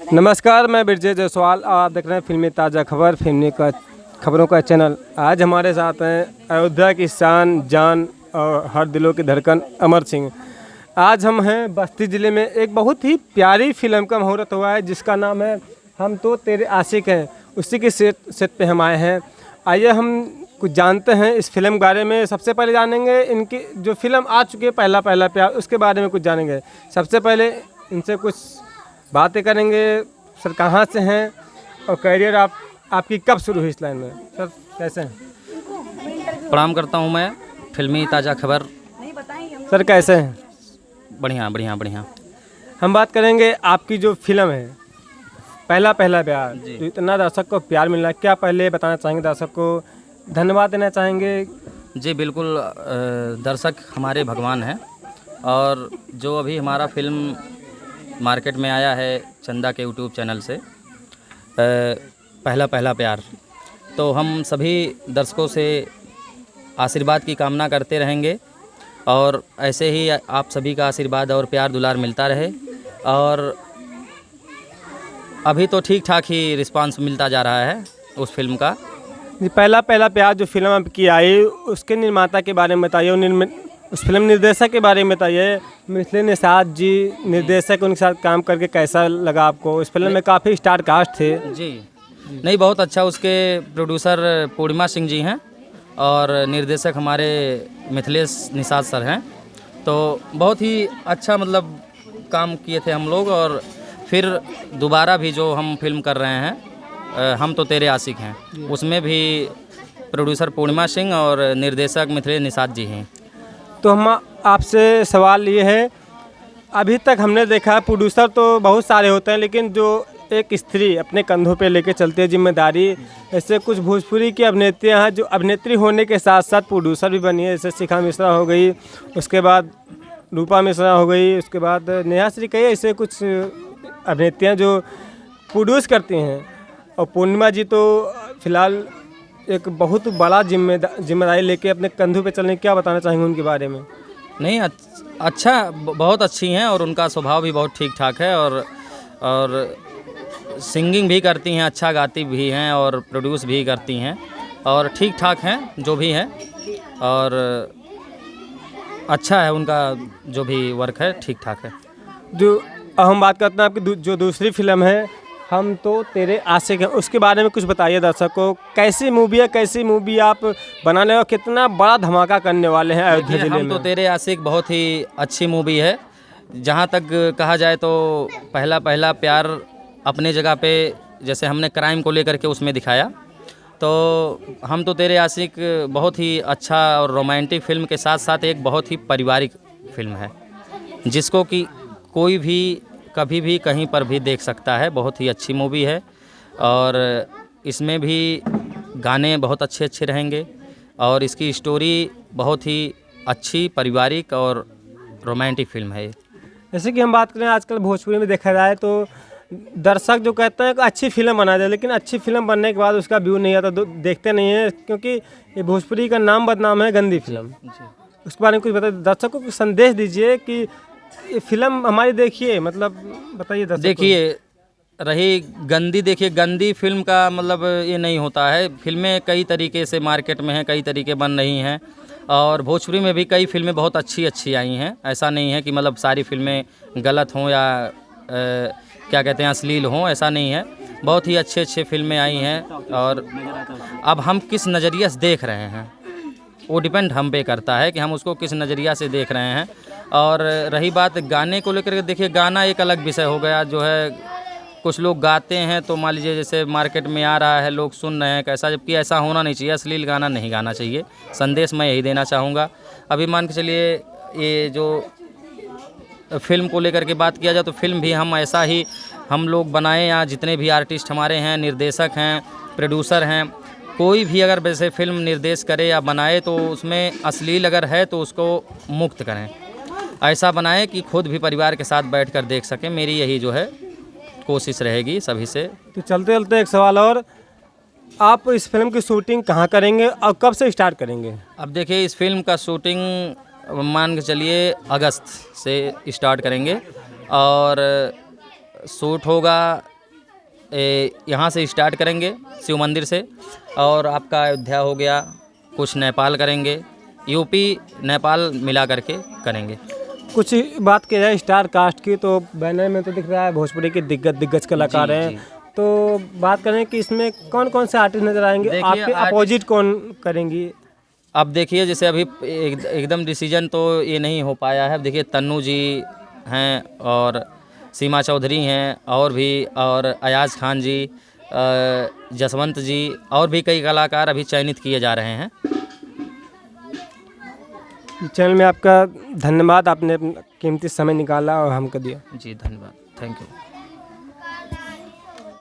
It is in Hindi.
नमस्कार, मैं बिरजे जायसवाल। आप देख रहे हैं फिल्मी ताज़ा खबर, फिल्मी का खबरों का चैनल। आज हमारे साथ हैं अयोध्या की शान, जान और हर दिलों की धड़कन अमर सिंह। आज हम हैं बस्ती ज़िले में। एक बहुत ही प्यारी फिल्म का मुहूर्त हुआ है जिसका नाम है हम तो तेरे आशिक हैं। उसी के सेट पे हम आए हैं। आइए हम कुछ जानते हैं इस फिल्म के बारे में। सबसे पहले जानेंगे इनकी जो फिल्म आ चुकी है पहला पहला प्यार, उसके बारे में कुछ जानेंगे। सबसे पहले इनसे कुछ बातें करेंगे। सर कहाँ से हैं और करियर आपकी कब शुरू हुई इस लाइन में? सर कैसे हैं? प्रणाम करता हूँ मैं फिल्मी ताज़ा खबर। सर कैसे हैं? बढ़िया बढ़िया बढ़िया। हम बात करेंगे आपकी जो फिल्म है पहला पहला प्यार, तो इतना दर्शक को प्यार मिल रहा है, क्या पहले बताना चाहेंगे दर्शक को? धन्यवाद देना चाहेंगे? जी बिल्कुल, दर्शक हमारे भगवान हैं। और जो अभी हमारा फिल्म मार्केट में आया है चंदा के यूट्यूब चैनल से, पहला पहला प्यार, तो हम सभी दर्शकों से आशीर्वाद की कामना करते रहेंगे और ऐसे ही आप सभी का आशीर्वाद और प्यार दुलार मिलता रहे। और अभी तो ठीक ठाक ही रिस्पांस मिलता जा रहा है उस फिल्म का। जी, पहला पहला प्यार जो फिल्म आपकी आई उसके निर्माता के बारे में बताइए, उस फिल्म निर्देशक के बारे में बताइए। मिथिलेश निषाद जी निर्देशक, उनके साथ काम करके कैसा लगा आपको? इस फिल्म में काफ़ी स्टार कास्ट थे। जी नहीं, बहुत अच्छा। उसके प्रोड्यूसर पूर्णिमा सिंह जी हैं और निर्देशक हमारे मिथिलेश निषाद सर हैं। तो बहुत ही अच्छा मतलब काम किए थे हम लोग। और फिर दोबारा भी जो हम फिल्म कर रहे हैं हम तो तेरे आशिक हैं, उसमें भी प्रोड्यूसर पूर्णिमा सिंह और निर्देशक मिथिलेश निषाद जी हैं। तो हम आपसे सवाल ये है, अभी तक हमने देखा है प्रोड्यूसर तो बहुत सारे होते हैं, लेकिन जो एक स्त्री अपने कंधों पे लेके चलती है जिम्मेदारी, ऐसे कुछ भोजपुरी की अभिनेत्रियाँ हैं जो अभिनेत्री होने के साथ साथ प्रोड्यूसर भी बनी है। जैसे शिखा मिश्रा हो गई, उसके बाद रूपा मिश्रा हो गई, उसके बाद नेहा श्री, कई ऐसे कुछ अभिनेत्रियाँ जो प्रोड्यूस करती हैं। और पूर्णिमा जी तो फिलहाल एक बहुत बड़ा जिम्मेदारी लेके अपने कंधों पे चलने, क्या बताना चाहेंगे उनके बारे में? नहीं, अच्छा, बहुत अच्छी हैं और उनका स्वभाव भी बहुत ठीक ठाक है। और सिंगिंग भी करती हैं, अच्छा गाती भी हैं और प्रोड्यूस भी करती हैं और ठीक ठाक हैं जो भी हैं। और अच्छा है उनका जो भी वर्क है, ठीक ठाक है। जो हम बात करते हैं आपकी जो दूसरी फिल्म है हम तो तेरे आशिक हैं, उसके बारे में कुछ बताइए दर्शक को। कैसी मूवी है, कैसी मूवी आप बनाने और कितना बड़ा धमाका करने वाले हैं अयोध्या जिले में? हम तो तेरे आशिक बहुत ही अच्छी मूवी है। जहाँ तक कहा जाए तो पहला पहला प्यार अपने जगह पे, जैसे हमने क्राइम को लेकर के उसमें दिखाया, तो हम तो तेरे आशिक बहुत ही अच्छा और रोमांटिक फिल्म के साथ साथ एक बहुत ही पारिवारिक फिल्म है जिसको कि कोई भी कभी भी कहीं पर भी देख सकता है। बहुत ही अच्छी मूवी है और इसमें भी गाने बहुत अच्छे अच्छे रहेंगे और इसकी स्टोरी बहुत ही अच्छी पारिवारिक और रोमांटिक फिल्म है। जैसे कि हम बात करें आजकल भोजपुरी में देखा जाए तो दर्शक जो कहते हैं कि अच्छी फिल्म बना दे, लेकिन अच्छी फिल्म बनने के बाद उसका व्यू नहीं आता, देखते नहीं है, क्योंकि ये भोजपुरी का नाम बदनाम है गंदी फिल्म। उसके बारे में कुछ बताइए, दर्शकों को संदेश दीजिए कि ये फिल्म हमारी देखिए, मतलब बताइए दर्शक। देखिए, रही गंदी, देखिए गंदी फिल्म का मतलब ये नहीं होता है। फिल्में कई तरीके से मार्केट में हैं, कई तरीके बन रही हैं और भोजपुरी में भी कई फिल्में बहुत अच्छी अच्छी आई हैं। ऐसा नहीं है कि मतलब सारी फिल्में गलत हों या क्या कहते हैं अश्लील हों, ऐसा नहीं है। बहुत ही अच्छे अच्छे फिल्में आई हैं और अब हम किस नज़रिए से देख रहे हैं वो डिपेंड हम पे करता है कि हम उसको किस नज़रिया से देख रहे हैं। और रही बात गाने को लेकर के, देखिए गाना एक अलग विषय हो गया। जो है कुछ लोग गाते हैं तो मान लीजिए जैसे मार्केट में आ रहा है, लोग सुन रहे हैं कैसा, जबकि ऐसा होना नहीं चाहिए। अश्लील गाना नहीं गाना चाहिए। संदेश मैं यही देना चाहूँगा। अभी मान के चलिए ये जो फिल्म को लेकर के बात किया जाए तो फिल्म भी हम ऐसा ही हम लोग बनाए, या जितने भी आर्टिस्ट हमारे हैं, निर्देशक हैं, प्रोड्यूसर हैं, कोई भी अगर वैसे फिल्म निर्देश करे या बनाए तो उसमें अश्लील अगर है तो उसको मुक्त करें। ऐसा बनाए कि खुद भी परिवार के साथ बैठकर देख सकें। मेरी यही जो है कोशिश रहेगी सभी से। तो चलते चलते एक सवाल और, आप इस फिल्म की शूटिंग कहाँ करेंगे और कब से स्टार्ट करेंगे? अब देखिए, इस फिल्म का शूटिंग मान के चलिए अगस्त से स्टार्ट करेंगे और शूट होगा यहाँ से स्टार्ट करेंगे शिव मंदिर से, और आपका अयोध्या हो गया, कुछ नेपाल करेंगे, यूपी नेपाल मिला करके करेंगे। कुछ बात की जाए स्टार कास्ट की, तो बैनर में तो दिख रहा है भोजपुरी के दिग्गज कलाकार जी, हैं। जी। तो बात करें कि इसमें कौन कौन से आर्टिस्ट नजर आएंगे, देखिए, आपके अपोजिट कौन करेंगी? अब देखिए, जैसे अभी एकदम डिसीजन तो ये नहीं हो पाया है। देखिए तन्नू जी हैं, और सीमा चौधरी हैं, और भी, और अयाज खान जी, जसवंत जी, और भी कई कलाकार अभी चयनित किए जा रहे हैं। चैनल में आपका धन्यवाद, आपने अपना कीमती समय निकाला और हमको दिया। जी धन्यवाद, थैंक यू।